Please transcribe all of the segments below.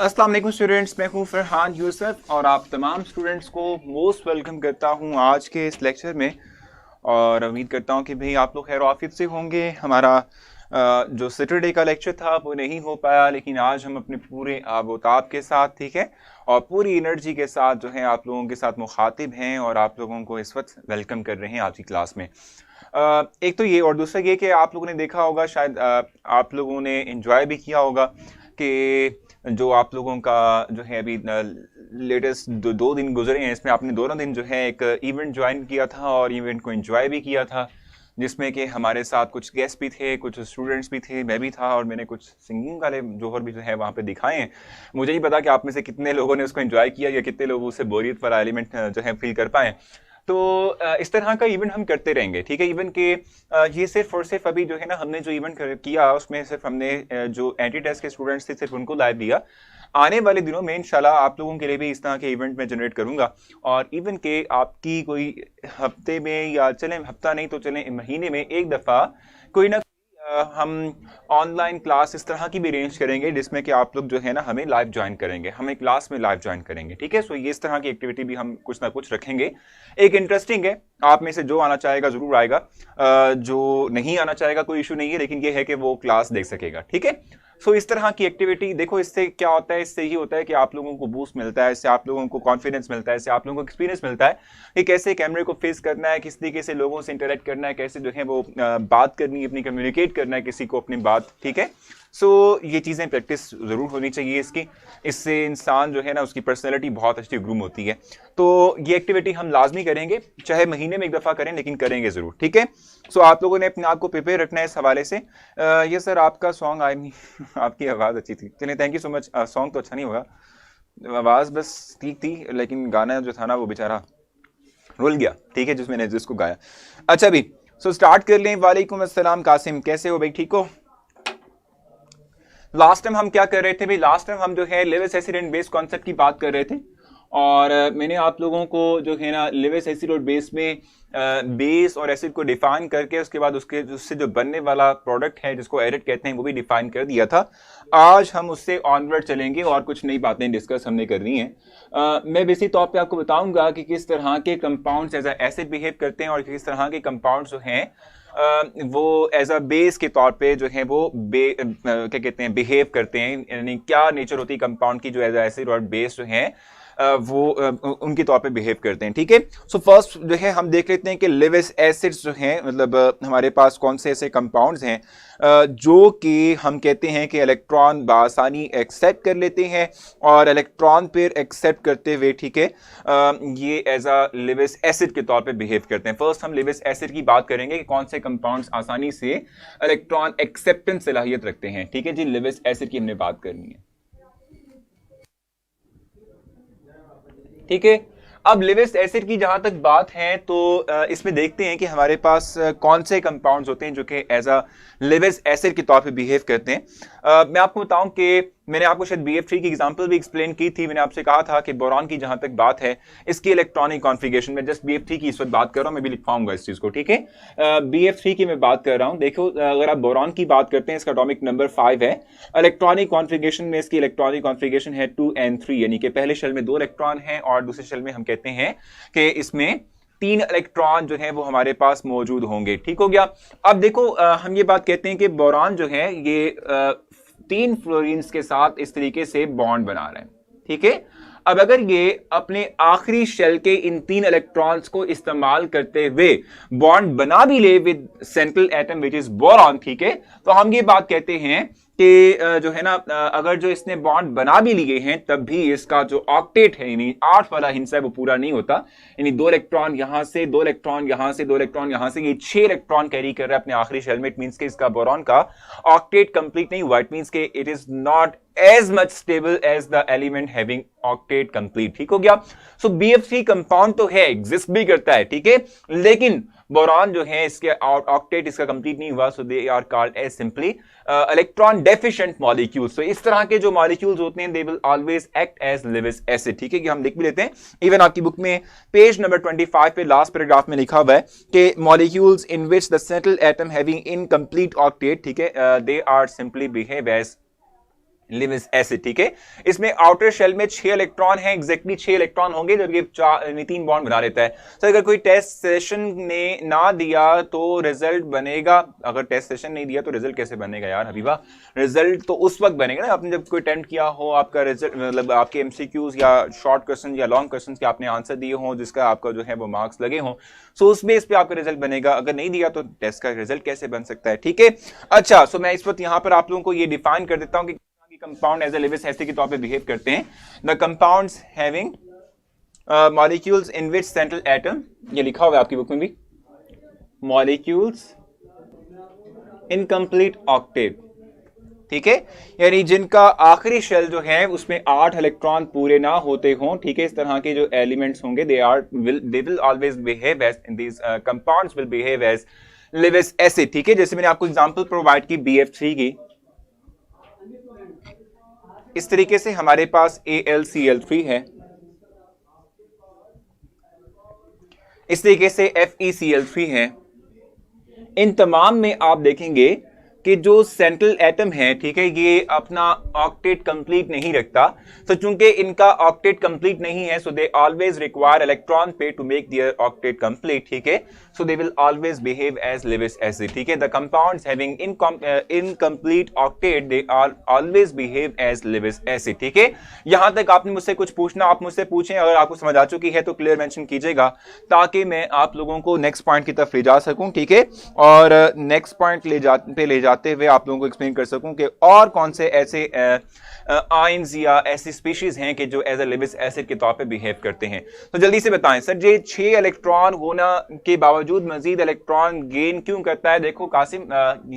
अस्सलाम वालेकुम स्टूडेंट्स, मैं हूं फरहान यूसुफ और आप तमाम स्टूडेंट्स को मोस्ट वेलकम करता हूं आज के इस लेक्चर में। और उम्मीद करता हूं कि भाई आप लोग खैर आफियत से होंगे। हमारा जो सैटरडे का लेक्चर था वो नहीं हो पाया, लेकिन आज हम अपने पूरे आबोताब के साथ, ठीक है, और पूरी एनर्जी के साथ जो है आप लोगों के साथ मुखातिब हैं और आप लोगों को इस वक्त वेलकम कर रहे हैं आज की क्लास में। एक तो ये, और दूसरा ये कि आप लोगों ने देखा होगा, शायद आप लोगों ने एंजॉय भी किया होगा कि जो आप लोगों का जो है अभी लेटेस्ट दो दिन गुजरे हैं, इसमें आपने दोनों दिन जो है एक इवेंट ज्वाइन किया था और इवेंट को एंजॉय भी किया था, जिसमें कि हमारे साथ कुछ गेस्ट भी थे, कुछ स्टूडेंट्स भी थे, मैं भी था, और मैंने कुछ सिंगिंग वाले जोहर भी जो है वहाँ पे दिखाए हैं। मुझे नहीं पता कि आप में से कितने लोगों ने उसको एंजॉय किया या कितने लोग उससे बोरियत वाला एलिमेंट जो है फील कर पाए। तो इस तरह का इवेंट हम करते रहेंगे, ठीक है। इवेंट के ये सिर्फ और सिर्फ अभी जो है ना, हमने जो इवेंट किया उसमें सिर्फ हमने जो एंटी टेस्ट के स्टूडेंट्स थे सिर्फ उनको लाइव दिया। आने वाले दिनों में इंशाल्लाह आप लोगों के लिए भी इस तरह के इवेंट में जनरेट करूंगा, और इवन के आपकी कोई हफ्ते में या चलें हफ्ता नहीं तो चलें महीने में एक दफ़ा कोई ना हम ऑनलाइन क्लास इस तरह की भी अरेंज करेंगे जिसमें कि आप लोग जो है ना हमें लाइव ज्वाइन करेंगे, हमें क्लास में लाइव ज्वाइन करेंगे, ठीक है। सो ये इस तरह की एक्टिविटी भी हम कुछ ना कुछ रखेंगे। एक इंटरेस्टिंग है, आप में से जो आना चाहेगा जरूर आएगा, जो नहीं आना चाहेगा कोई इशू नहीं है, लेकिन ये है कि वो क्लास देख सकेगा, ठीक है। सो इस तरह की एक्टिविटी देखो, इससे क्या होता है, इससे ये होता है कि आप लोगों को बूस्ट मिलता है, इससे आप लोगों को कॉन्फिडेंस मिलता है, इससे आप लोगों को एक्सपीरियंस मिलता है कि कैसे कैमरे को फेस करना है, किस तरीके से लोगों से इंटरेक्ट करना है, कैसे जो है वो बात करनी है, अपनी कम्युनिकेट करना है किसी को अपनी बात, ठीक है। सो ये चीज़ें प्रैक्टिस ज़रूर होनी चाहिए इसकी, इससे इंसान जो है ना उसकी पर्सनैलिटी बहुत अच्छी ग्रूम होती है। तो ये एक्टिविटी हम लाजमी करेंगे, चाहे महीने में एक दफ़ा करें, लेकिन करेंगे ज़रूर, ठीक है। सो आप लोगों ने अपने आप को प्रिपेयर रखना है इस हवाले से। ये सर आपका सॉन्ग आई नहीं आपकी आवाज़ अच्छी थी, चलिए thank you so much. Song तो अच्छा नहीं होगा, आवाज़ बस ठीक थी, लेकिन गाना जो था ना वो बेचारा रुल गया, ठीक है, जिसमें जिसको गाया। अच्छा भी, सो स्टार्ट कर लें। वालेकुम अस्सलाम कासिम, कैसे हो भाई, ठीक हो? लास्ट टाइम हम क्या कर रहे थे भाई, लास्ट टाइम हम जो है Lewis acid and base concept की बात कर रहे थे, और मैंने आप लोगों को जो है ना लेविस एसिड और बेस में बेस और एसिड को डिफाइन करके उसके बाद उससे जो बनने वाला प्रोडक्ट है जिसको एरिड कहते हैं वो भी डिफाइन कर दिया था। आज हम उससे ऑनवर्ड चलेंगे और कुछ नई बातें डिस्कस हमने करनी है। मैं बेसिक तौर पे आपको बताऊंगा कि किस तरह के कंपाउंड्स एज एसिड बिहेव करते हैं और किस तरह के कंपाउंड्स जो हैं वो एज अ बेस के तौर पे जो है वो क्या कहते हैं बिहेव करते हैं, यानी क्या नेचर होती है कंपाउंड की जो एज एसिड और बेस जो है वो उनके तौर पे बिहेव करते हैं, ठीक है। सो फर्स्ट जो है हम देख लेते हैं कि लेविस एसिड्स जो हैं, मतलब हमारे पास कौन से ऐसे कंपाउंड्स हैं जो कि हम कहते हैं कि इलेक्ट्रॉन बासानी एक्सेप्ट कर लेते हैं, और इलेक्ट्रॉन पेयर एक्सेप्ट करते हुए, ठीक है, ये एज अ लेविस एसिड के तौर पे बिहेव करते हैं। फर्स्ट हम लेविस एसिड की बात करेंगे कि कौन से कंपाउंड्स आसानी से इलेक्ट्रॉन एक्सेप्टेंस सलाहियत रखते हैं, ठीक है जी। लेविस एसिड की हमने बात करनी है, ठीक है। अब लेविस एसिड की जहां तक बात है तो इसमें देखते हैं कि हमारे पास कौन से कंपाउंड्स होते हैं जो कि एज अ लेविस एसिड के तौर पे बिहेव करते हैं। मैं आपको बताऊं कि मैंने आपको शायद BF3 की एग्जांपल भी एक्सप्लेन की थी। मैंने आपसे कहा था कि बोरॉन की जहां तक बात है, इसकी इलेक्ट्रॉनिक कॉन्फ़िगरेशन में, जस्ट BF3 की इस वक्त बात कर रहा हूं, मैं भी लिखवाऊंगा इस चीज को, ठीक है। BF3 की मैं बात कर रहा हूं। देखो, अगर आप बोरॉन की बात करते हैं, इसका एटॉमिक नंबर 5 है। इलेक्ट्रॉनिक कॉन्फ़िगरेशन में इसकी इलेक्ट्रॉनिक कॉन्फ़िगरेशन है 2n3, यानी कि पहले शेल में 2 इलेक्ट्रॉन है और दूसरे शेल में हम कहते हैं कि इसमें 3 इलेक्ट्रॉन जो है वो हमारे पास मौजूद होंगे, ठीक हो गया। अब देखो, हम ये बात कहते हैं कि बोरॉन जो है ये 3 फ्लोरीन्स के साथ इस तरीके से बॉन्ड बना रहे हैं, ठीक है। अब अगर ये अपने आखिरी शेल के इन 3 इलेक्ट्रॉन्स को इस्तेमाल करते हुए बॉन्ड बना भी ले with central atom which is boron, ठीक है, तो हम ये बात कहते हैं कि जो है ना, अगर जो इसने बॉन्ड बना भी लिए हैं तब भी इसका जो ऑक्टेट है, यानी 8 वाला हिस्सा है, वो पूरा नहीं होता। यानी 2 इलेक्ट्रॉन यहां से, 2 इलेक्ट्रॉन यहां से, 2 इलेक्ट्रॉन यहां से, ये 6 इलेक्ट्रॉन कैरी कर रहा है अपने आखिरी शेल में। इट मींस कि इसका बोरॉन का ऑक्टेट कंप्लीट नहीं हुआ। इट मींस कि it is not as much stable as the element having octet complete, ठीक हो गया। सो BF3 कंपाउंड तो है, एग्जिस्ट भी करता है, ठीक है, लेकिन बोरॉन जो है इसके ऑक्टेट इसका कंप्लीट नहीं हुआ, so they are called as simply electron deficient molecules. तो इस तरह के जो मॉलिक्यूल्स होते हैं they will always act as Lewis acid, ठीक है, कि हम लिख भी लेते हैं। इवन आपकी बुक में पेज नंबर 25 पे लास्ट पैराग्राफ में लिखा हुआ है कि molecules in which the central atom having incomplete octet, ठीक है, they are simply behave as Lewis acid, ठीक है। इसमें आउटर शेल में 6 इलेक्ट्रॉन हैं, एग्जैक्टली 6 इलेक्ट्रॉन होंगे जब ये 3 बॉन्ड बना लेता है। तो अगर कोई टेस्ट सेशन ने ना दिया तो रिजल्ट बनेगा, अगर टेस्ट सेशन नहीं दिया तो रिजल्ट कैसे बनेगा यार हबीबा? रिजल्ट तो उस वक्त बनेगा ना आपने जब कोई अटेम्प्ट किया हो, आपका रिजल्ट मतलब आपके एमसीक्यूज या शॉर्ट क्वेश्चन या लॉन्ग क्वेश्चन के आपने आंसर दिए हो, जिसका आपका जो है वो मार्क्स लगे हों, सो उस बेस पे आपका रिजल्ट बनेगा। अगर नहीं दिया तो टेस्ट का रिजल्ट कैसे बन सकता है, ठीक है। अच्छा, सो मैं इस वक्त यहां पर आप लोगों को ये डिफाइन कर देता हूं कि compound as a Lewis acid के तौर पे बिहेव करते हैं। The compounds having molecules in which central atom, ये लिखा हुआ है आपकी बुक में भी, मॉलिक्यूल्स इन कंप्लीट ऑक्टेट, ठीक है, यानी जिनका आखिरी शेल जो है उसमें 8 इलेक्ट्रॉन पूरे ना होते हों, ठीक है। इस तरह के जो एलिमेंट्स होंगे they will always behave as in these compounds will behave as Lewis acid, ठीक है। जैसे मैंने आपको एग्जांपल प्रोवाइड की BF3 की, इस तरीके से हमारे पास AlCl3 है, इस तरीके से FeCl3 है। इन तमाम में आप देखेंगे कि जो सेंट्रल एटम है, ठीक है, ये अपना ऑक्टेट कंप्लीट नहीं रखता। तो चूंकि इनका ऑक्टेट कंप्लीट नहीं है, so they always require electron pair to make their octet complete, ठीक है। So they will always behave as Lewis acid, ठीक है। The compounds having incomplete octet they are always behave as Lewis acid, ठीक है। यहां तक आपने मुझसे कुछ पूछना, आप मुझसे पूछें, अगर आपको समझ आ चुकी है तो क्लियर मेंशन कीजिएगा, ताकि मैं आप लोगों को नेक्स्ट पॉइंट की तरफ ले जा सकूं, ठीक है। और नेक्स्ट पॉइंट ले जाते हुए आप लोगों को एक्सप्लेन कर सकूं कि और कौन से ऐसे आयंस या ऐसी स्पीशीज हैं कि जो एज ए लिविस एसिड के तौर पे बिहेव करते हैं। तो जल्दी से बताएं सर, ये 6 इलेक्ट्रॉन होना के बावजूद मजीद इलेक्ट्रॉन गेन क्यों करता है? देखो कासिम,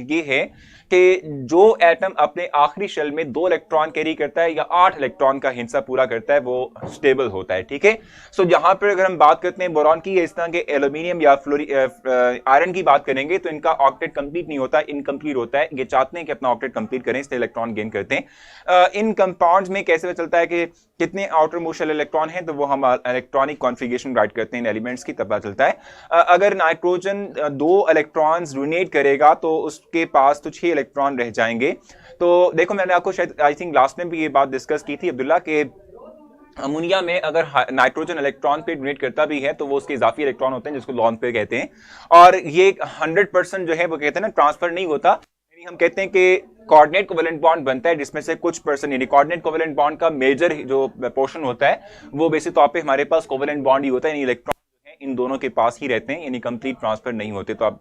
ये है कि जो एटम अपने आखिरी शेल में 2 इलेक्ट्रॉन कैरी करता है या 8 इलेक्ट्रॉन का हिस्सा पूरा करता है, वो स्टेबल होता है, ठीक है। सो यहां पर अगर हम बात करते हैं बोरॉन की, इस तरह के एल्यूमिनियम या आयरन की बात करेंगे, तो इनका ऑक्टेट कंप्लीट नहीं होता, इनकम्प्लीट होता है। ये चाहते हैं कि अपना ऑक्टेट कंप्लीट करें, इसलिए इलेक्ट्रॉन गेन करते हैं। इन कंपाउंड्स में कैसे पता चलता है कि कितने आउटर मोस्ट शेल इलेक्ट्रॉन हैं? तो वो हम इलेक्ट्रॉनिक कॉन्फ़िगरेशन राइट करते हैं इन एलिमेंट्स की, तब पता चलता है। अगर नाइट्रोजन 2 इलेक्ट्रॉन्स डोनेट करेगा तो उसके पास तो 6 इलेक्ट्रॉन रह जाएंगे। तो देखो, मैंने आपको शायद आई थिंक लास्ट में भी ये बात डिस्कस की थी अब्दुल्ला, के अमोनिया में अगर नाइट्रोजन इलेक्ट्रॉन पे डोनेट करता भी है तो वो उसके इजाफी इलेक्ट्रॉन होते हैं जिसको लॉन पे कहते हैं, और ये 100% जो है वो कहते हैं ना ट्रांसफर नहीं होता। यानी हम कहते हैं कि कोऑर्डिनेट कोवेलेंट बॉन्ड बनता है जिसमें से कुछ परसेंट, यानी कोऑर्डिनेट कोवेलेंट बॉन्ड का मेजर जो पोर्शन होता है वो बेसिक तौर पे हमारे पास कोवेलेंट बॉन्ड ही होता है, यानी इलेक्ट्रॉन इन दोनों के पास ही रहते हैं, यानी कंप्लीट ट्रांसफर नहीं होते। तो आप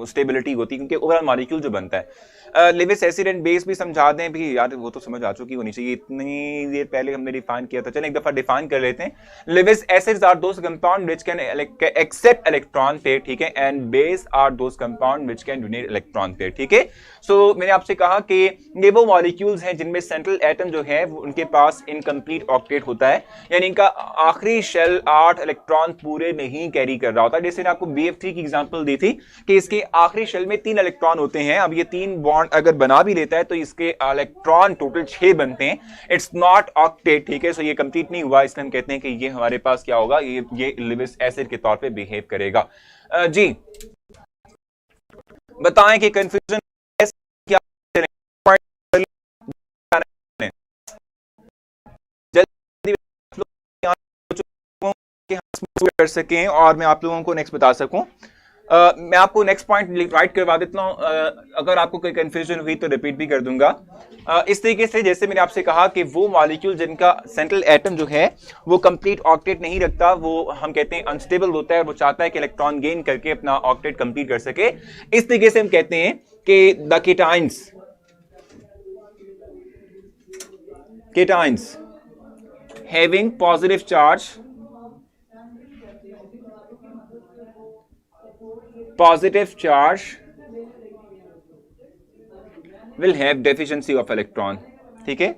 स्टेबिलिटी होती है क्योंकि ओवरऑल मॉलिक्यूल जो बनता है। लिविस एसिड एंड बेस भी समझा दें भी यार, वो तो समझ आ चुकी होनी चाहिए, इतनी देर पहले हमने डिफाइन किया था। चलें एक दफा डिफाइन कर लेते हैं। Lewis acids are those compound which can accept electron pair, ठीक है, and base are those compound which can donate electron pair, ठीक है। सो मैंने आपसे कहा कि ये वो मॉलिक्यूल्स हैं जिनमें सेंट्रल एटम जो है उनके पास इनकम्प्लीट ऑक्टेट होता है, यानी इनका आखिरी शेल 8 इलेक्ट्रॉन पूरे नहीं कैरी कर रहा होता। जैसे मैंने आपको BF3 की एग्जांपल दी थी कि इसके आखिरी शेल में 3 इलेक्ट्रॉन होते हैं। अब ये 3 बॉन्ड अगर बना भी लेता है तो इसके इलेक्ट्रॉन टोटल 6 बनते हैं। इट्स नॉट ऑक्टेट, ठीक है। सो ये कंप्लीट नहीं हुआ, इसलिए हम कहते हैं कि ये हमारे पास क्या होगा, ये लिविस एसिड के तौर पे बिहेव करेगा। जी बताएं कि कंफ्यूजन क्या कर सकें और मैं आप लोगों को नेक्स्ट बता सकूं। मैं आपको नेक्स्ट पॉइंट राइट करवा देता हूं। अगर आपको कोई कंफ्यूजन हुई तो रिपीट भी कर दूंगा। इस तरीके से जैसे मैंने आपसे कहा कि वो मॉलिक्यूल जिनका सेंट्रल एटम जो है वो कंप्लीट ऑक्टेट नहीं रखता, वो हम कहते हैं अनस्टेबल होता है, वो चाहता है कि इलेक्ट्रॉन गेन करके अपना ऑक्टेट कंप्लीट कर सके। इस तरीके से हम कहते हैं कि the cations having positive charge will have deficiency of electron, ठीक है।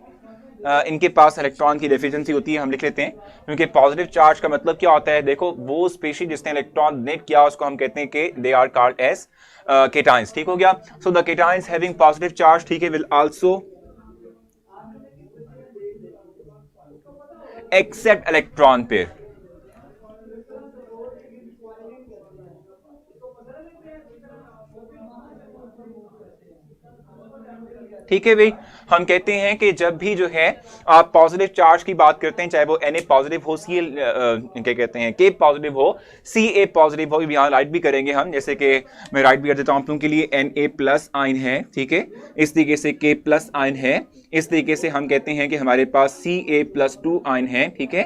इनके पास इलेक्ट्रॉन की डेफिशिएंसी होती है, हम लिख लेते हैं, क्योंकि पॉजिटिव चार्ज का मतलब क्या होता है? देखो, वो स्पीशीज जिसने इलेक्ट्रॉन डोनेट किया उसको हम कहते हैं कि they are called as cations, ठीक हो गया। So the cations having positive charge, ठीक है, will also accept electron pair, ठीक है भाई, हम कहते हैं कि जब भी जो है आप पॉजिटिव चार्ज की बात करते हैं, चाहे वो Na पॉजिटिव हो, सी क्या कहते हैं K पॉजिटिव हो, Ca पॉजिटिव हो, यहाँ राइट भी करेंगे हम, जैसे कि मैं राइट भी कर देता हूं आप लोगों के लिए, Na प्लस आयन है, ठीक है, इस तरीके से K प्लस आयन है, इस तरीके से हम कहते हैं कि हमारे पास Ca प्लस 2 आयन है, ठीक है,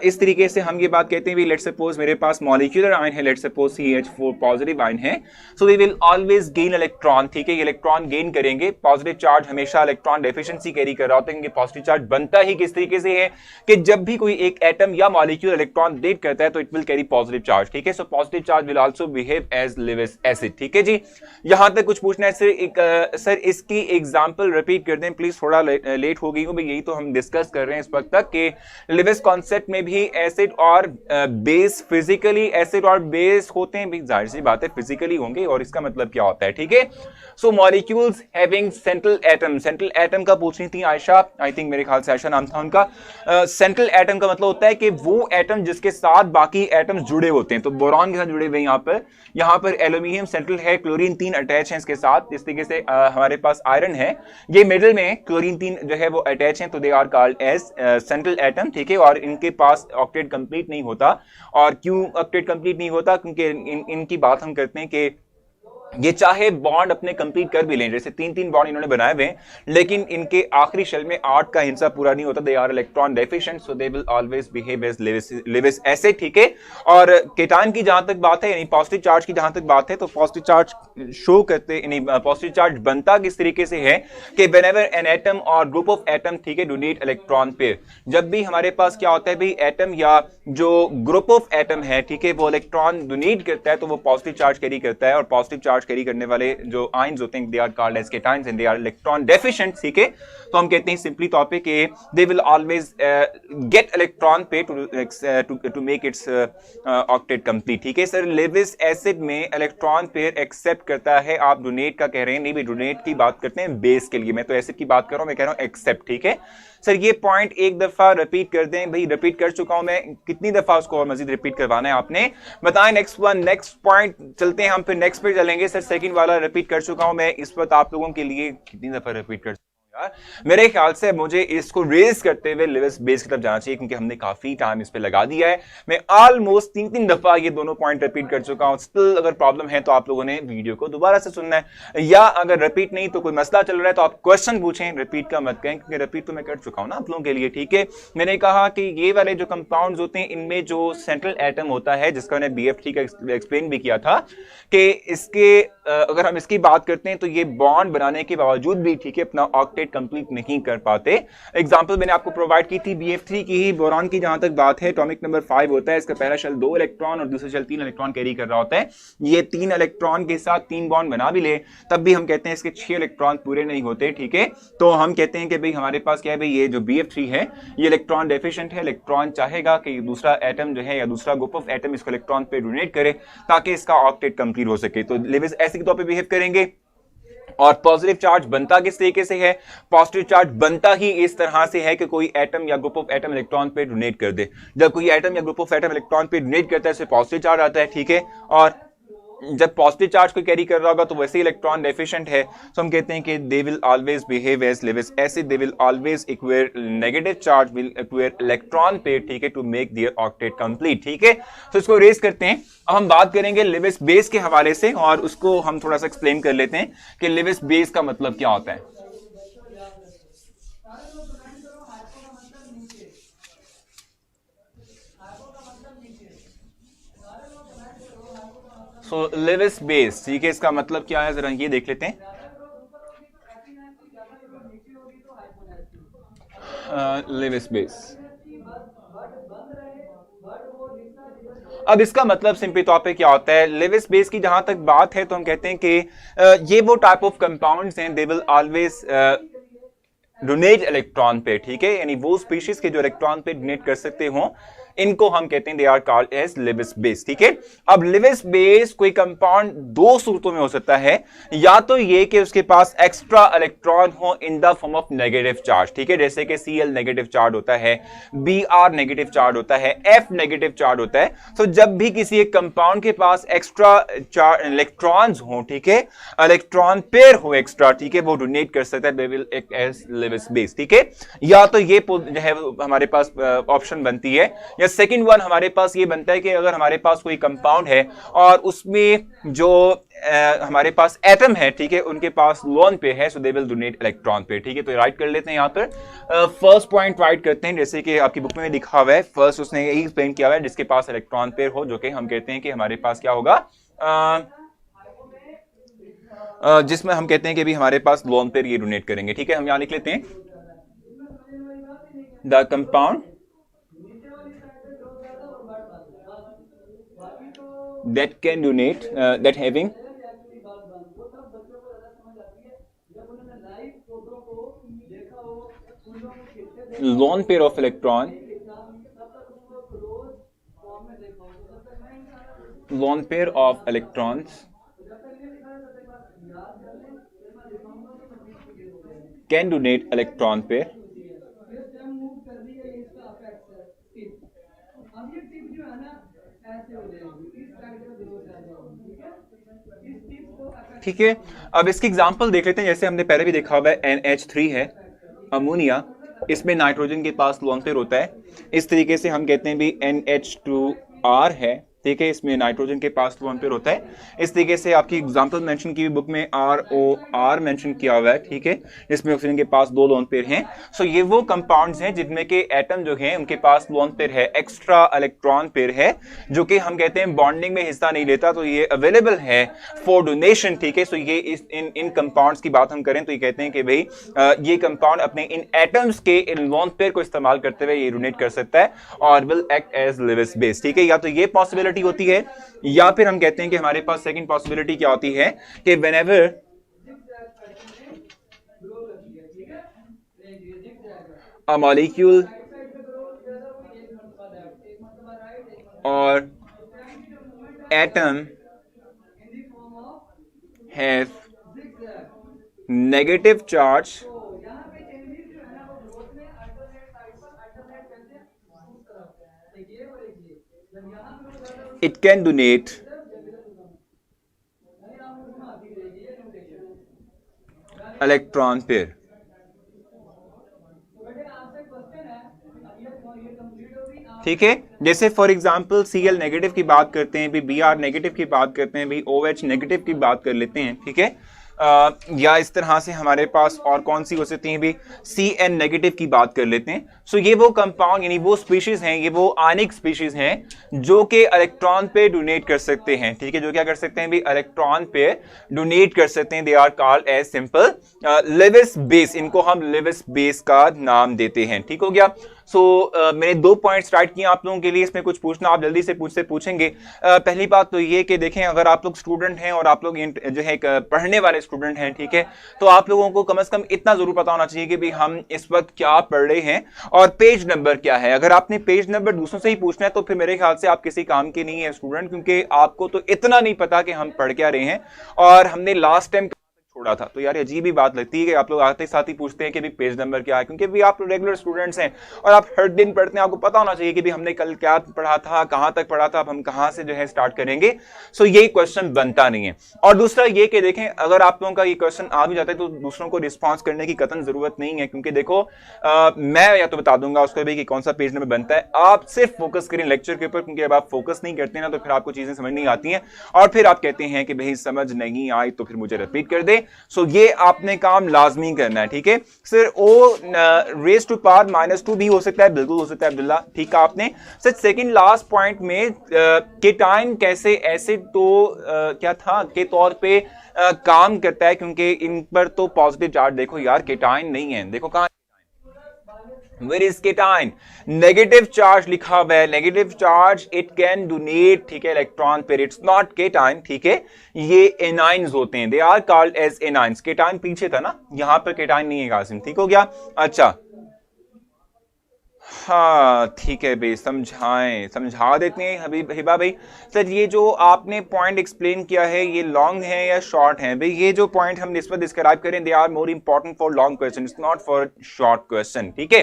इस तरीके से हम ये बात कहते हैं, लेट्स सपोज मेरे पास मॉलिक्यूलर आयन है, let's suppose CH4 positive ion है, so they will always gain electron, ठीक है, ये इलेक्ट्रॉन गेन करेंगे। पॉजिटिव चार्ज हमेशा इलेक्ट्रॉन डेफिशिएंसी कैरी कर रहा होता है, क्योंकि पॉजिटिव चार्ज बनता ही किस तरीके से है कि जब भी कोई एक एटम या मॉलिक्यूल इलेक्ट्रॉन डोनेट करता है तो it will carry positive charge, ठीक है, so positive charge will also behave as Lewis acid, ठीक है जी। यहां तक कुछ पूछना है सर, सर इसकी एग्जांपल रिपीट कर दें प्लीज, थोड़ा लेट हो गई हूं भाई, यही तो हम डिस्कस कर रहे हैं इस वक्त तक कि लिविस कॉन्सेप्ट में भी एसिड और बेस, फिजिकली एसिड और बेस होते हैं, जाहिर सी बात है फिजिकली होंगे, और इसका मतलब क्या होता है, ठीक है। So molecules having central atom, central atom का पूछ रही थी आयशा, आई थिंक मेरे ख्याल से आयशा नाम था उनका। सेंट्रल एटम का मतलब होता है कि वो एटम जिसके साथ बाकी एटम्स जुड़े होते हैं, तो बोरॉन के साथ जुड़े हुए यहाँ पर एल्यूमिनियम सेंट्रल है, क्लोरीन 3 अटैच है इसके साथ, इस तरीके से हमारे पास आयरन है, ये मिडिल में क्लोरीन 3 जो है वो अटैच है, तो they are called as central atom, ठीक है, और इनके पास ऑक्टेट कंप्लीट नहीं होता। और क्यों ऑक्टेट कंप्लीट नहीं होता, क्योंकि इनकी बात हम करते हैं कि ये चाहे बॉन्ड अपने कंप्लीट कर भी लें, जैसे 3-3 बॉन्ड इन्होंने बनाए हुए, लेकिन इनके आखिरी शेल में 8 का हिस्सा पूरा नहीं होता, they are electron deficient, so they will always behave as Lewis acid, ठीक है। और केटायन की जहां तक बात है, यानी पॉजिटिव चार्ज की जहां तक बात है, तो पॉजिटिव चार्ज शो करते, यानी पॉजिटिव चार्ज बनता किस तरीके से है कि व्हेनेवर एन एटम और ग्रुप ऑफ एटम, ठीक है, डोनेट इलेक्ट्रॉन पेयर, जब भी हमारे पास क्या होता है भाई, एटम या जो ग्रुप ऑफ एटम है, ठीक है, वो इलेक्ट्रॉन डोनेट करता है, तो वो पॉजिटिव चार्ज कैरी करता है, और पॉजिटिव चार्ज कैरी करने वाले जो आयंस होते हैं, they are called as cations and they are electron deficient, ठीक है। तो हम कहते हैं सिंपली तौर पे कि they will always get electron pair to make its octet complete, ठीक है। सर लिविस एसिड में इलेक्ट्रॉन पेयर एक्सेप्ट करता है, आप डोनेट का कह रहे हैं, नहीं भाई डोनेट की बात करते हैं बेस के लिए, मैं तो एसिड की बात कर रहा हूं, मैं कह रहा हूं एक्सेप्ट, ठीक है। सर ये पॉइंट एक दफा रिपीट कर दें भाई, रिपीट कर चुका हूं मैं, कितनी दफा उसको और मजीद रिपीट करवाना है आपने बताएं। नेक्स्ट पॉइंट चलते हैं हम, फिर नेक्स्ट पे चलेंगे। सर सेकंड वाला रिपीट कर चुका हूं मैं, इस वक्त आप लोगों के लिए कितनी दफा रिपीट कर, मेरे ख्याल से मुझे इसको रेज करते हुए लिविस बेस की तरफ जाना चाहिए, क्योंकि हमने काफी टाइम इस पे लगा दिया है। मैं ऑलमोस्ट 3 दफा ये दोनों पॉइंट रिपीट कर चुका हूं, स्टिल अगर प्रॉब्लम है तो आप लोगों ने वीडियो को दोबारा से सुनना है, या अगर रिपीट नहीं तो कोई मसला चल रहा है तो आप क्वेश्चन पूछें, रिपीट का मत कहें, क्योंकि रिपीट तो मैं कर चुका हूं ना आप लोगों के लिए, ठीक है। मैंने कहा कि ये वाले जो कंपाउंड होते हैं, इनमें जो सेंट्रल एटम होता है, जिसका मैंने BF3 का एक्सप्लेन भी किया था, कि इसके अगर हम इसकी बात करते हैं तो ये बॉन्ड बनाने के बावजूद भी, ठीक है, अपना ऑक्टेट कंप्लीट नहीं कर पाते। एग्जांपल मैंने आपको प्रोवाइड की थी BF3 की ही। बोरॉन की जहां तक बात है, एटॉमिक नंबर 5 होता है, इसका पहला शेल 2 इलेक्ट्रॉन और दूसरा शेल 3 इलेक्ट्रॉन कैरी कर रहा होता है। ये 3 इलेक्ट्रॉन के साथ 3 बॉन्ड बना भी ले, तब भी हम कहते हैं इसके 6 इलेक्ट्रॉन पूरे नहीं होते, ठीक है। तो हम कहते हैं कि भाई हमारे पास क्या है भाई, ये जो BF3 है ये इलेक्ट्रॉन डेफिशिएंट है, इलेक्ट्रॉन चाहेगा कि दूसरा एटम जो है या दूसरा ग्रुप ऑफ एटम इसको इलेक्ट्रॉन पे डोनेट करे ताकि इसका ऑक्टेट कंप्लीट हो सके, तो लिविस ऐसे के तौर पे बिहेव करेंगे। और पॉजिटिव चार्ज बनता किस तरीके से है, पॉजिटिव चार्ज बनता ही इस तरह से है कि कोई एटम या ग्रुप ऑफ एटम इलेक्ट्रॉन पे डोनेट कर दे। जब कोई एटम या ग्रुप ऑफ एटम इलेक्ट्रॉन पे डोनेट करता है उससे पॉजिटिव चार्ज आता है, ठीक है। और जब पॉजिटिव चार्ज को कैरी कर रहा होगा तो वैसे इलेक्ट्रॉन डेफिशिएंट है, तो हम कहते हैं कि they will always behave as Lewis acid, they will always acquire negative charge will acquire electron pair, ठीक है, to make their octet complete, ठीक है। तो इसको रेज करते हैं। अब हम बात करेंगे लिविस बेस के हवाले से, और उसको हम थोड़ा सा एक्सप्लेन कर लेते हैं कि लिविस बेस का मतलब क्या होता है। सो लिविस बेस, ठीक है, इसका मतलब क्या है जरा ये देख लेते हैं। लिविस बेस, अब इसका मतलब सिंपली तौर पे क्या होता है, लिविस बेस की जहां तक बात है तो हम कहते हैं कि ये वो टाइप ऑफ कंपाउंड्स हैं, they will always donate electron पे, ठीक है, यानी वो स्पीशीज के जो इलेक्ट्रॉन पे डोनेट कर सकते हो, इनको हम कहते हैं they are called as Lewis base. ठीक है, अब लेविस बेस कोई कंपाउंड दो सूरतों में हो सकता है, या तो ये कि उसके पास एक्स्ट्रा इलेक्ट्रॉन हो in the form of negative charge. ठीक है, जैसे कि Cl नेगेटिव चार्ज होता है, Br नेगेटिव चार्ज होता है, F नेगेटिव चार्ज होता है। तो जब भी किसी एक कंपाउंड के पास एक्स्ट्रा इलेक्ट्रॉन्स हो, ठीक है, इलेक्ट्रॉन पेयर हो एक्स्ट्रा, ठीक है, वो डोनेट कर सकता है, they will act as Lewis base. ठीक है, या तो ये जो है हमारे पास ऑप्शन बनती है, या सेकंड वन हमारे पास ये बनता है कि अगर हमारे पास कोई कंपाउंड है और उसमें जो हमारे पास एटम है, ठीक है, उनके पास लोन पे है, so they will donate electron पे। ठीक है, तो राइट कर लेते हैं यहां पर। फर्स्ट पॉइंट राइट करते हैं, जैसे कि आपकी बुक में लिखा हुआ है, फर्स्ट उसने यही एक्सप्लेन किया हुआ है, जिसके पास इलेक्ट्रॉन पेयर हो, जो कि हम कहते हैं कि हमारे पास क्या होगा, जिसमें हम कहते हैं कि भी हमारे पास लोन पेयर ये डोनेट करेंगे। ठीक है, हम यहां लिख लेते हैं the compound that can donate that having lone pair of electron, lone pair of electrons can donate electron pair ठीक है। अब इसकी एग्जांपल देख लेते हैं, जैसे हमने पहले भी देखा हुआ है NH3 है, अमोनिया, इसमें नाइट्रोजन के पास लोन पेयर होता है। इस तरीके से हम कहते हैं भी NH2R है, ठीक है, इसमें नाइट्रोजन के पास लोन पेयर होता है। इस तरीके से आपकी एग्जांपल मेंशन की हुई बुक में ROR मेंशन किया हुआ है, ठीक है, जिसमें ऑक्सीजन के पास दो लोन पेयर हैं। सो ये वो कंपाउंड्स हैं जिनमें के एटम जो हैं उनके पास लोन पेयर है, एक्स्ट्रा इलेक्ट्रॉन पेयर है, जो कि हम कहते हैं बॉन्डिंग में हिस्सा नहीं लेता, तो ये अवेलेबल है फॉर डोनेशन। ठीक है, सो ये इन कंपाउंड्स की बात हम करें तो ये कहते हैं कि भाई ये कंपाउंड अपने इन एटम्स के इन लोन पेयर को इस्तेमाल करते हुए ये डोनेट कर सकता है और will act as Lewis base. ठीक है, या तो ये पॉसिबिलिटी होती है, या फिर हम कहते हैं कि हमारे पास सेकंड पॉसिबिलिटी क्या होती है कि व्हेनेवर अ मॉलिक्यूल और atom have negative charge, it can donate electron pair। ठीक है, जैसे फॉर एग्जांपल Cl नेगेटिव की बात करते हैं, भी Br नेगेटिव की बात करते हैं, भी OH नेगेटिव की बात कर लेते हैं। ठीक है, या इस तरह से हमारे पास और कौन सी हो सकती है भी Cn नेगेटिव की बात कर लेते हैं। सो ये वो कंपाउंड यानी वो स्पीशीज हैं, ये वो आयनिक स्पीशीज हैं जो कि इलेक्ट्रॉन पे डोनेट कर सकते हैं। ठीक है, जो क्या कर सकते हैं भी इलेक्ट्रॉन पे डोनेट कर सकते हैं, they are called as simple Lewis base. इनको हम लेविस बेस का नाम देते हैं। ठीक हो गया। सो मैंने दो पॉइंट्स राइट किए आप लोगों के लिए, इसमें कुछ पूछना आप जल्दी से पूछेंगे। पहली बात तो ये कि देखें, अगर आप लोग स्टूडेंट हैं और आप लोग जो है पढ़ने वाले स्टूडेंट हैं, ठीक है, तो आप लोगों को कम से कम इतना जरूर पता होना चाहिए कि भाई हम इस वक्त क्या पढ़ रहे हैं और पेज नंबर क्या है। अगर आपने पेज नंबर दूसरों से ही पूछना है तो फिर मेरे ख्याल से आप किसी काम के नहीं है स्टूडेंट, क्योंकि आपको तो इतना नहीं पता कि हम पढ़ क्या रहे हैं और हमने लास्ट टाइम छोड़ा था। तो यार अजीब ही बात लगती है कि आप लोग आते साथ ही पूछते हैं कि भी पेज नंबर क्या है, क्योंकि भी आप रेगुलर स्टूडेंट्स हैं और आप हर दिन पढ़ते हैं, आपको पता होना चाहिए कि भी हमने कल क्या पढ़ा था, कहां तक पढ़ा था, अब हम कहां से जो है स्टार्ट करेंगे। सो ये क्वेश्चन बनता नहीं है। और दूसरा ये कि देखें, अगर आप लोगों का ये क्वेश्चन आ भी जाता है तो दूसरों को रिस्पॉन्स करने की कतई जरूरत नहीं है, क्योंकि देखो मैं या तो बता दूंगा उसको भी कि कौन सा पेज नंबर बनता है। आप सिर्फ फोकस करें लेक्चर के ऊपर, क्योंकि अब आप फोकस नहीं करते ना तो फिर आपको चीजें समझ नहीं आती हैं और फिर आप कहते हैं कि भाई समझ नहीं आई तो फिर मुझे रिपीट कर दे। सो ये आपने काम लाजमी करना है। ठीक है, सिर्फ ओ रेज टू पावर -2 भी हो सकता है, बिल्कुल हो सकता है अब्दुल्ला, ठीक है आपने। सर सेकंड लास्ट पॉइंट में केटाइन कैसे एसिड तो क्या था के तौर पे काम करता है, क्योंकि इन पर तो पॉजिटिव चार्ज, देखो यार केटाइन नहीं है, देखो कहां Where is cation? Negative charge लिखा हुआ है, negative charge it can donate, ठीक है, electron pair, it's not cation. ठीक है, ये एनाइंस होते हैं, they are called as anions. Cation पीछे था ना, यहां पर केटाइन नहीं है कासिम, ठीक हो गया। अच्छा हाँ ठीक है भाई, समझाएं, समझा देते हैं हबीब हिबा भाई। सर ये जो आपने पॉइंट एक्सप्लेन किया है ये लॉन्ग है या शॉर्ट है भाई? ये जो पॉइंट हम इस पर डिस्क्राइब करें, they are more important for long question, it's not for short question, ठीक है।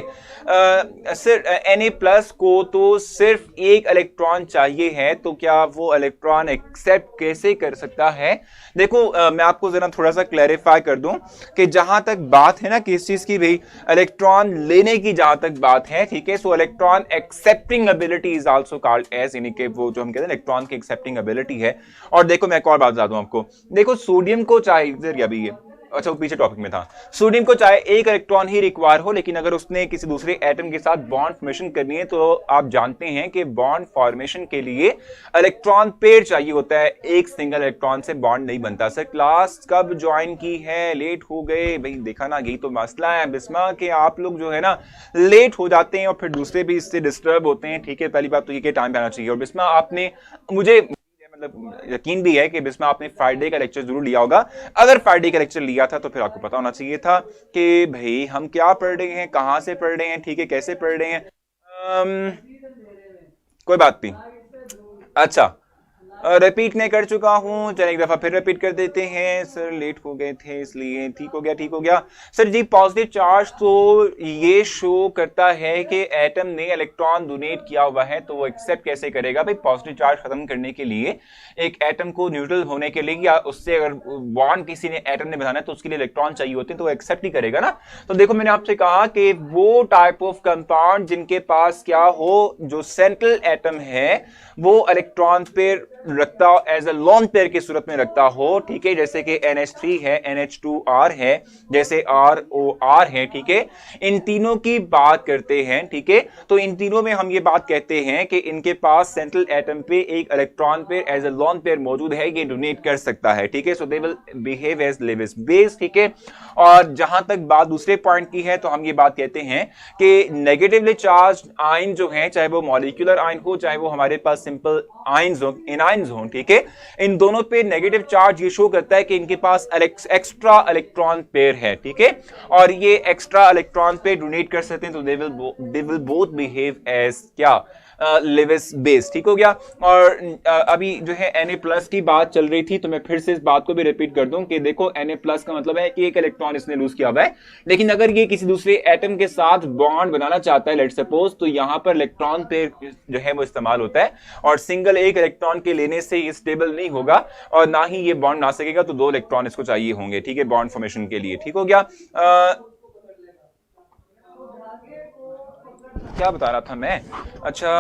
सर Na+ को तो सिर्फ एक इलेक्ट्रॉन चाहिए है, तो क्या वो इलेक्ट्रॉन एक्सेप्ट कैसे कर सकता है? देखो मैं आपको जरा थोड़ा सा क्लैरिफाई कर दूं कि जहां तक बात है ना किस चीज की भाई, इलेक्ट्रॉन लेने की जहां तक बात है, ठीक है, so electron accepting ability is also called as, यानी कि वो जो हम कहते हैं इलेक्ट्रॉन की एक्सेप्टिंग एबिलिटी है। और देखो मैं एक और बात बता दूं आपको, देखो सोडियम को चाहे इधर या भी ये, अच्छा वो पीछे टॉपिक में था, सोडियम को चाहे एक इलेक्ट्रॉन ही रिक्वायर हो, लेकिन अगर उसने किसी दूसरे एटम के साथ बॉन्ड फॉर्मेशन करनी है तो आप जानते हैं कि बॉन्ड फॉर्मेशन के लिए इलेक्ट्रॉन पेयर चाहिए होता है, एक सिंगल इलेक्ट्रॉन से बॉन्ड नहीं बनता। सर क्लास कब ज्वाइन की है, लेट हो गए भाई, देखा ना यही तो मसला है बिस्मा के आप लोग जो है ना लेट हो जाते हैं और फिर दूसरे भी इससे डिस्टर्ब होते हैं, ठीक है। पहली बात तो ये कि टाइम पे आना चाहिए। और बिस्मा आपने मुझे मतलब यकीन भी है कि बिस्मा आपने फ्राइडे का लेक्चर जरूर लिया होगा। अगर फ्राइडे का लेक्चर लिया था तो फिर आपको पता होना चाहिए था कि भाई हम क्या पढ़ रहे हैं, कहां से पढ़ रहे हैं, ठीक है, कैसे पढ़ रहे हैं। कोई बात नहीं। अच्छा रिपीट नहीं कर चुका हूं, चलिए एक दफा फिर रिपीट कर देते हैं। सर लेट हो गए थे इसलिए, ठीक हो गया, ठीक हो गया। सर जी पॉजिटिव चार्ज तो ये शो करता है कि एटम ने इलेक्ट्रॉन डोनेट किया हुआ है, तो वो एक्सेप्ट कैसे करेगा भाई? पॉजिटिव चार्ज खत्म करने के लिए एक एटम को न्यूट्रल होने के लिए या उससे अगर बॉन्ड किसी ने एटम ने बनाना है तो उसके लिए इलेक्ट्रॉन चाहिए होते हैं, तो वो एक्सेप्ट ही करेगा ना। तो देखो मैंने आपसे कहा कि वो टाइप ऑफ कंपाउंड जिनके पास क्या हो, जो सेंट्रल एटम है वो इलेक्ट्रॉन पेयर रखता हो, एज अ लोन पेयर की सूरत में रखता हो, ठीक है, जैसे कि NH3 है, NH2R है, जैसे ROR है, ठीक है, इन तीनों की बात करते हैं, ठीक है। तो इन तीनों में हम ये बात कहते हैं कि इनके पास सेंट्रल एटम पे एक electron pair as a lone pair मौजूद है, ये डोनेट कर सकता है, ठीक है। So they will behave as Lewis base, ठीक है। और जहां तक बात दूसरे पॉइंट की है तो हम ये बात कहते हैं कि नेगेटिवली चार्ज आयन जो है, चाहे वो मॉलिक्यूलर आयन हो चाहे वो हमारे पास सिंपल आयन्स हो, एनायंस हो, ठीक है, इन दोनों पे नेगेटिव चार्ज ये शो करता है कि इनके पास एक्स्ट्रा इलेक्ट्रॉन पेयर है, ठीक है। और ये एक्स्ट्रा इलेक्ट्रॉन पेयर डोनेट कर सकते हैं, तो they will both behave as क्या, लेविस बेस, ठीक हो गया। और अभी जो है Na+ की बात चल रही थी, तो मैं फिर से इस बात को भी रिपीट कर दूं कि देखो Na+ का मतलब है कि एक इलेक्ट्रॉन इसने लूज किया हुआ है, लेकिन अगर ये किसी दूसरे एटम के साथ बॉन्ड बनाना चाहता है, लेट सपोज, तो यहां पर इलेक्ट्रॉन पेयर जो है वो इस्तेमाल होता है, और सिंगल एक इलेक्ट्रॉन के लेने से ये स्टेबल नहीं होगा और ना ही ये बॉन्ड ना सकेगा, तो दो इलेक्ट्रॉन इसको चाहिए होंगे, ठीक है, बॉन्ड फॉर्मेशन के लिए, ठीक हो गया। क्या बता रहा था मैं, अच्छा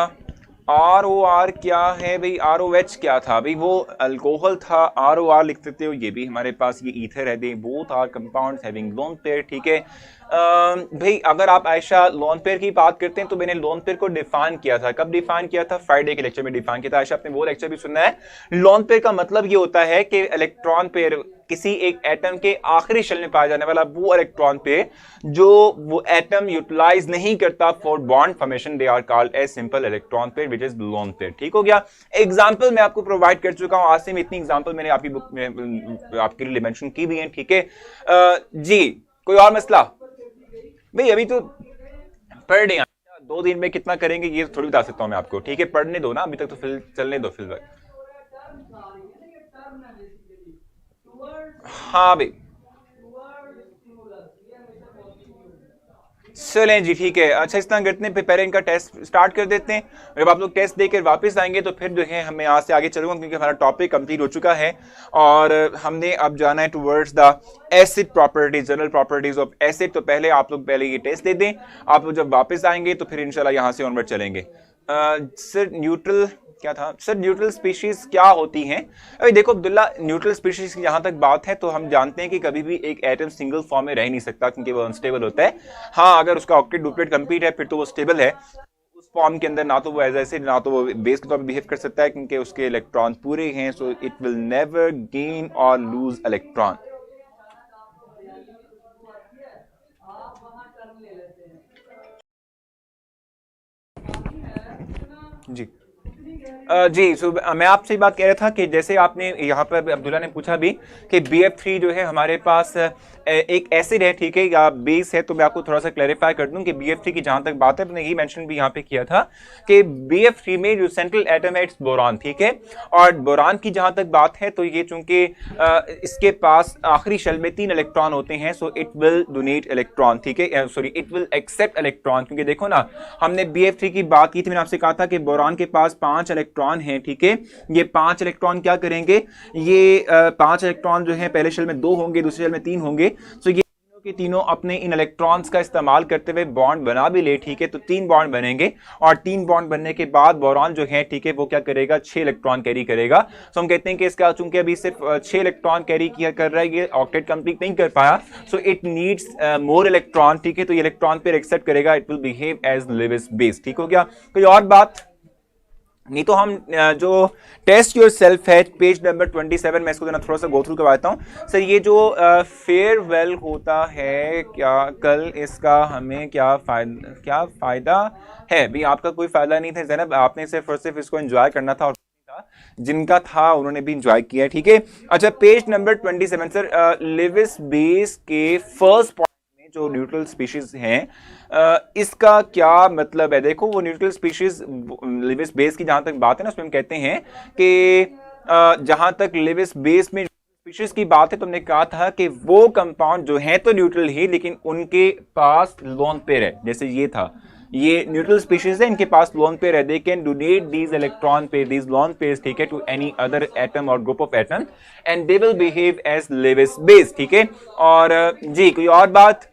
ROR क्या है भाई? ROH क्या था भाई? वो अल्कोहल था, ROR लिख सकते हो, ये भी हमारे पास ये ईथर है, they both are compounds having lone pair, ठीक है। भाई अगर आप आयशा लोन पेयर की बात करते हैं तो मैंने लोन पेयर को डिफाइन किया था, कब डिफाइन किया था? फ्राइडे के लेक्चर में डिफाइन किया था। आयशा आपने वो लेक्चर भी सुनना है। लोन पेयर का मतलब ये होता है कि इलेक्ट्रॉन पेयर किसी एक एटम के आखिरी शेल में पाया जाने वाला वो इलेक्ट्रॉन पेयर जो वो एटम यूटिलाइज नहीं करता for bond formation, they are called as simple electron pair which is lone pair, ठीक हो गया। एग्जांपल मैं आपको प्रोवाइड कर चुका हूं आसिम, इतनी एग्जांपल मैंने आपकी बुक में आपके लिए मेंशन की भी है, ठीक है। जी कोई और मसला भाई? अभी तो पर डे 2 दिन में कितना करेंगे ये थोड़ी बता सकता हूं मैं आपको, ठीक है, पढ़ने दो ना अभी तक, तो फिर चलने दो फिर। हाँ भाई चलें जी, ठीक है। अच्छा इस तरह करते हैं, पहले इनका टेस्ट स्टार्ट कर देते हैं, जब आप लोग टेस्ट देकर वापस आएंगे तो फिर जो है हमें यहाँ से आगे चलूंगा, क्योंकि हमारा टॉपिक कंप्लीट हो चुका है और हमने अब जाना है towards the acid properties, general properties of acid. तो पहले आप लोग पहले ये टेस्ट दे दें, आप लोग जब वापस आएंगे तो फिर इंशाल्लाह यहाँ से ऑनवर्ड चलेंगे। सर न्यूट्रल क्या था? सर न्यूट्रल स्पीशीज क्या होती हैं? अभी देखो अब्दुल्ला, न्यूट्रल स्पीशीज की जहां तक बात है तो हम जानते हैं कि कभी भी एक एटम सिंगल फॉर्म में रह नहीं सकता, क्योंकि वो अनस्टेबल होता है। हाँ अगर उसका ऑक्टेट डुप्लेट कंप्लीट है फिर तो वो स्टेबल है, उस फॉर्म के अंदर ना तो वो एज एसिड ना तो वो बेस के तौर पर बिहेव कर सकता है, क्योंकि उसके इलेक्ट्रॉन पूरे हैं, so it will never gain और लूज इलेक्ट्रॉन। जी जी, मैं आपसे बात कह रहा था कि जैसे आपने यहाँ पर अब्दुल्ला ने पूछा भी कि BF3 जो है हमारे पास एक एसिड है, ठीक है, या बेस है। तो मैं आपको थोड़ा सा क्लैरिफाई कर दूं कि BF3 की जहां तक बात है, मैंने यही मेंशन भी यहाँ पे किया था कि BF3 में जो सेंट्रल एटम है इट्स बोरान, ठीक है। और बोरान की जहां तक बात है तो ये चूंकि इसके पास आखिरी शेल में 3 इलेक्ट्रॉन होते हैं, so it will donate electron, ठीक है, sorry it will accept electron. क्योंकि देखो ना, हमने BF3 की बात की थी, मैंने आपसे कहा था कि बोरान के पास 5 इलेक्ट्रॉन हैं, ठीक है। ये 5 इलेक्ट्रॉन क्या करेंगे, ये 5 इलेक्ट्रॉन जो है पहले शेल में 2 होंगे, दूसरे शेल में 3 होंगे। सो ये तीनों के तीनों अपने इन इलेक्ट्रॉन्स का इस्तेमाल करते हुए बॉन्ड बना भी ले, ठीक है। तो 3 बॉन्ड बनेंगे और 3 बॉन्ड बनने के बाद बोरान जो है, ठीक है, वो क्या करेगा, 6 इलेक्ट्रॉन कैरी करेगा। सो हम कहते हैं कि इसका चूंकि अभी सिर्फ 6 इलेक्ट्रॉन कैरी किया कर रहा है, ये ऑक्टेट कंप्लीट नहीं कर पाया, so it needs more electron, ठीक है। तो ये इलेक्ट्रॉन पे एक्सेप्ट करेगा, it will behave as Lewis base, ठीक हो गया। कोई और बात नहीं तो हम जो टेस्ट योर सेल्फ है पेज नंबर 27, मैं इसको थोड़ा सा गो थ्रू करवाता हूँ। सर ये जो फेयरवेल होता है, क्या कल इसका हमें क्या फायदा है? भी आपका कोई फायदा नहीं था ज़ैनब, आपने सिर्फ और सिर्फ इसको एंजॉय करना था, और जिनका था उन्होंने भी एंजॉय किया, ठीक है। अच्छा, page number 27 sir, Lewis base के फर्स्ट पॉइंट में जो न्यूट्रल स्पीशीज हैं, इसका क्या मतलब है? देखो, वो न्यूट्रल स्पीशीज लिविस बेस की जहां तक बात है ना, उसमें हम कहते हैं कि जहां तक लिविस बेस में स्पीशीज की बात है, तुमने कहा था कि वो कंपाउंड जो है तो न्यूट्रल ही, लेकिन उनके पास लोन पेयर है। जैसे ये था, ये न्यूट्रल स्पीशीज है, इनके पास लोन पेयर है, they can donate these electron pair, these lone pairs, ठीक है, टू एनी अदर एटम और group of atom and they will behave as Lewis base, ठीक है। और जी कोई और बात?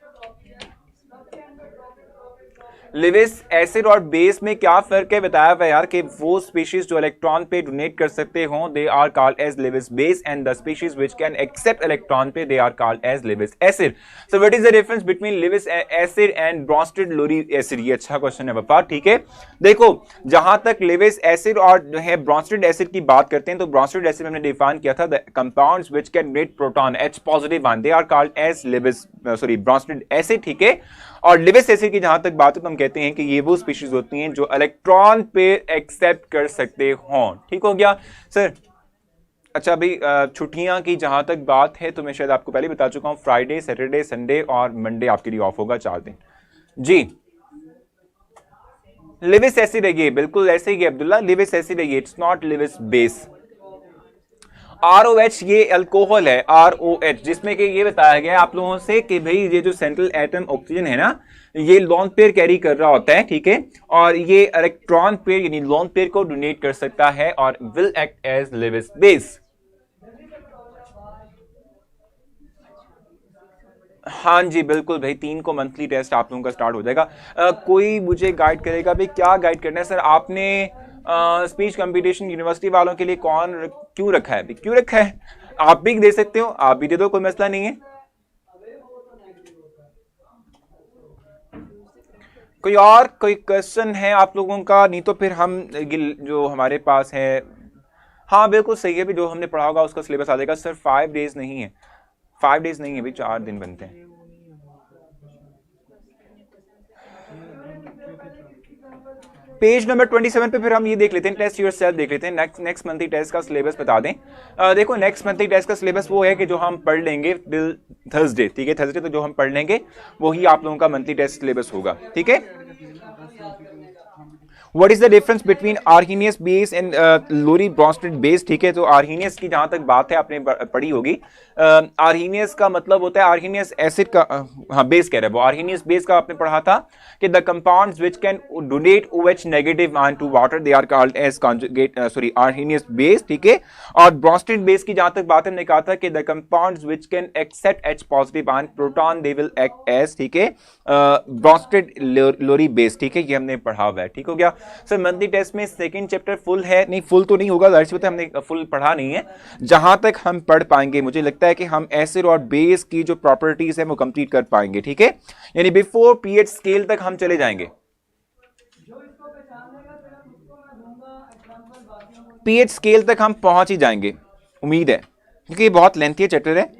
लिविस एसिड और बेस में क्या फर्क है बताया हुआ यार, कि वो स्पीशीज जो इलेक्ट्रॉन पे डोनेट कर सकते हो they are called as Lewis base, and the species which can accept electron pair they are called as Lewis acid. So what is the difference between Lewis acid and Bronsted Lowry acid? ये अच्छा question है बापा, ठीक है। देखो, जहां तक Lewis acid और जो है ब्रॉन्स्टेड एसिड की बात करते हैं, तो ब्रॉन्स्टेड एसिड हमने डिफाइन किया था, the compounds which can donate proton H positive one, they are called as Lewis sorry Bronsted acid, ठीक है। और लिविस एसिड की जहां तक बात है तो हम कहते हैं कि ये वो स्पीशीज होती हैं जो इलेक्ट्रॉन पे एक्सेप्ट कर सकते हो, ठीक हो गया सर। अच्छा भाई, छुट्टियां की जहां तक बात है तो मैं शायद आपको पहले बता चुका हूं, फ्राइडे, सैटरडे, संडे और मंडे आपके लिए ऑफ होगा, 4 दिन। जी, लिविस एसिड है ये, बिल्कुल ऐसे ही अब्दुल्ला, लिविस एसिड है ये, it's not Lewis base. ROH ये अल्कोहल है, ROH, जिसमें कि ये बताया गया आप लोगों से कि भाई ये जो सेंट्रल एटम ऑक्सीजन है ना, ये लोन पेयर कैरी कर रहा होता है, ठीक है, और ये इलेक्ट्रॉन पेयर यानी लोन पेयर को डोनेट कर सकता है और will act as Lewis base. हाँ जी बिल्कुल भाई, 3 को मंथली टेस्ट आप लोगों का स्टार्ट हो जाएगा। कोई मुझे गाइड करेगा भाई, क्या गाइड करना है सर? आपने स्पीच कंपटीशन यूनिवर्सिटी वालों के लिए कौन क्यों रखा है? क्यों रखा है? आप भी दे सकते हो, आप भी दे दो, कोई मसला नहीं है। कोई और कोई क्वेश्चन है आप लोगों का? नहीं तो फिर हम जो हमारे पास है, हाँ बिल्कुल सही है भी, जो हमने पढ़ा होगा उसका सिलेबस आ जाएगा। सर 5 डेज नहीं है, 5 डेज नहीं है भाई, 4 दिन बनते हैं। पेज नंबर 27 पे फिर हम ये देख लेते हैं, टेस्ट योरसेल्फ देख लेते हैं, नेक्स्ट मंथली टेस्ट का सिलेबस बता दें। देखो, नेक्स्ट मंथली टेस्ट का सिलेबस वो है कि जो हम पढ़ लेंगे टिल थर्सडे, ठीक है, थर्सडे तो जो हम पढ़ लेंगे वही आप लोगों का मंथली टेस्ट सिलेबस होगा, ठीक है। What is the difference between Arrhenius base and Lowry Bronsted base? ठीक है, तो Arrhenius की जहां तक बात है आपने पढ़ी होगी, Arrhenius का मतलब होता है Arrhenius acid का, हाँ बेस कह रहे हैं वो, Arrhenius base का आपने पढ़ा था कि the compounds which can donate OH negative ion to water they are called as conjugate Arrhenius base, ठीक है। और Bronsted base की जहां तक बात हमने कहा था कि the compounds which can accept H positive ion proton they will act as, ठीक है, Bronsted Lowry base, ठीक है, ये हमने पढ़ा हुआ है, ठीक हो गया सर। मंथली टेस्ट में सेकंड चैप्टर फुल है, नहीं फुल तो नहीं होगा, जाहिर सी बात है हमने फुल पढ़ा नहीं है। जहां तक हम पढ़ पाएंगे मुझे लगता है कि हम एसिड और बेस की जो प्रॉपर्टीज है वो कंप्लीट कर पाएंगे, ठीक है, यानी बिफोर पीएच स्केल तक हम चले जाएंगे। पीएच स्केल तक हम पहुंच ही जाएंगे, उम्मीद है, क्योंकि ये बहुत लेंथी चैप्टर है।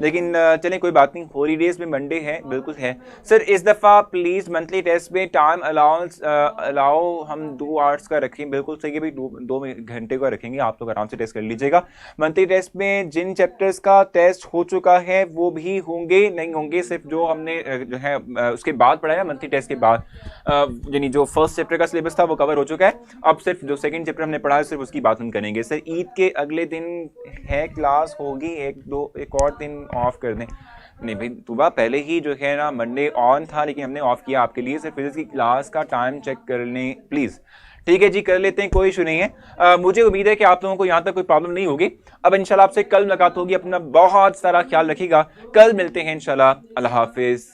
लेकिन चलें कोई बात नहीं, हॉलीडेज में मंडे है, बिल्कुल है। सर इस दफ़ा प्लीज़ मंथली टेस्ट में टाइम अलाउ हम 2 आवर्स का रखें। बिल्कुल सही है भाई, 2 घंटे का रखेंगे, आप लोग आराम से टेस्ट कर लीजिएगा। मंथली टेस्ट में जिन चैप्टर्स का टेस्ट हो चुका है वो भी होंगे, नहीं होंगे सिर्फ जो हमने जो है उसके बाद पढ़ा है मंथली टेस्ट के बाद, यानी जो फर्स्ट चैप्टर का सिलेबस था वो कवर हो चुका है। अब सिर्फ जो सेकंड चैप्टर हमने पढ़ा है सिर्फ उसकी बात हम करेंगे। सर ईद के अगले दिन है क्लास होगी, एक और दिन ऑफ कर दें? नहीं भाई तुबा, पहले ही जो है ना मंडे ऑन था, लेकिन हमने ऑफ किया आपके लिए। सिर्फ फिजिक्स की क्लास का टाइम चेक कर लें प्लीज़। ठीक है जी, कर लेते हैं, कोई इशू नहीं है। मुझे उम्मीद है कि आप लोगों को यहाँ तक कोई प्रॉब्लम नहीं होगी। अब इंशाल्लाह आपसे कल मुलाकात होगी। अपना बहुत सारा ख्याल रखिएगा, कल मिलते हैं इंशाल्लाह। अल्लाह हाफिज़।